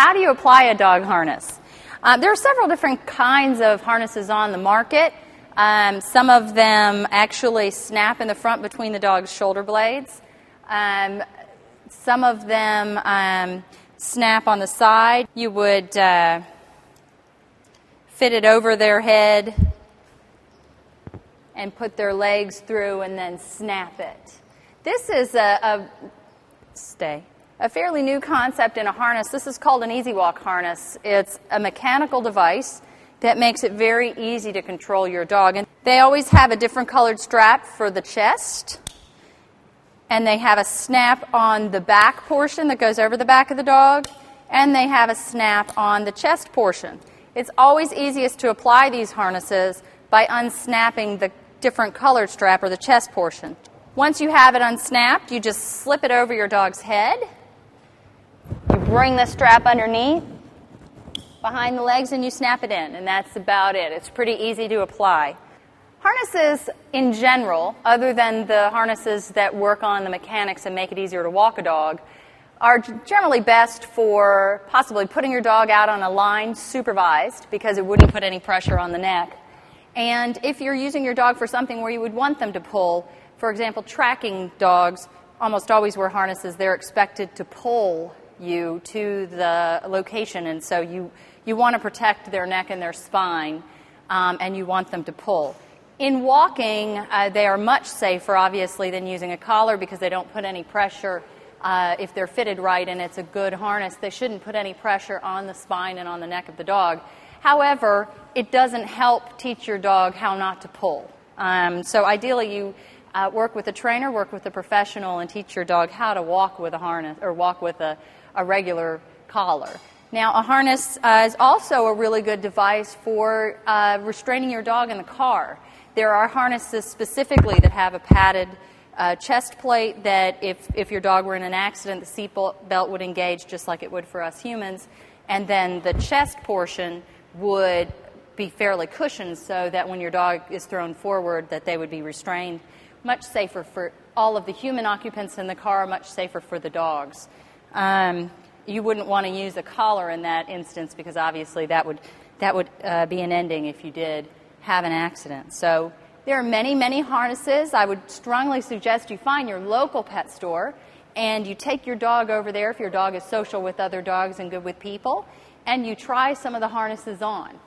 How do you apply a dog harness? There are several different kinds of harnesses on the market. Some of them actually snap in the front between the dog's shoulder blades. Some of them snap on the side. You would fit it over their head and put their legs through and then snap it. This is a fairly new concept in a harness. This is called an Easy Walk harness. It's a mechanical device that makes it very easy to control your dog. And they always have a different colored strap for the chest, and they have a snap on the back portion that goes over the back of the dog, and they have a snap on the chest portion. It's always easiest to apply these harnesses by unsnapping the different colored strap or the chest portion. Once you have it unsnapped, you just slip it over your dog's head. You bring the strap underneath, behind the legs, and you snap it in, and that's about it. It's pretty easy to apply. Harnesses in general, other than the harnesses that work on the mechanics and make it easier to walk a dog, are generally best for possibly putting your dog out on a line supervised, because it wouldn't put any pressure on the neck. And if you're using your dog for something where you would want them to pull, for example, tracking dogs almost always wear harnesses. They're expected to pull you to the location, and so you want to protect their neck and their spine, and you want them to pull. In walking, they are much safer, obviously, than using a collar, because they don't put any pressure. If they're fitted right and it's a good harness, they shouldn't put any pressure on the spine and on the neck of the dog. However, it doesn't help teach your dog how not to pull. So ideally, you work with a trainer, work with a professional, and teach your dog how to walk with a harness or walk with a regular collar. Now, a harness is also a really good device for restraining your dog in the car. There are harnesses specifically that have a padded chest plate that if your dog were in an accident, the seat belt would engage just like it would for us humans, and then the chest portion would be fairly cushioned so that when your dog is thrown forward that they would be restrained. Much safer for all of the human occupants in the car, much safer for the dogs. You wouldn't want to use a collar in that instance, because obviously that would be an ending if you did have an accident. So there are many, many harnesses. I would strongly suggest you find your local pet store and you take your dog over there if your dog is social with other dogs and good with people, and you try some of the harnesses on.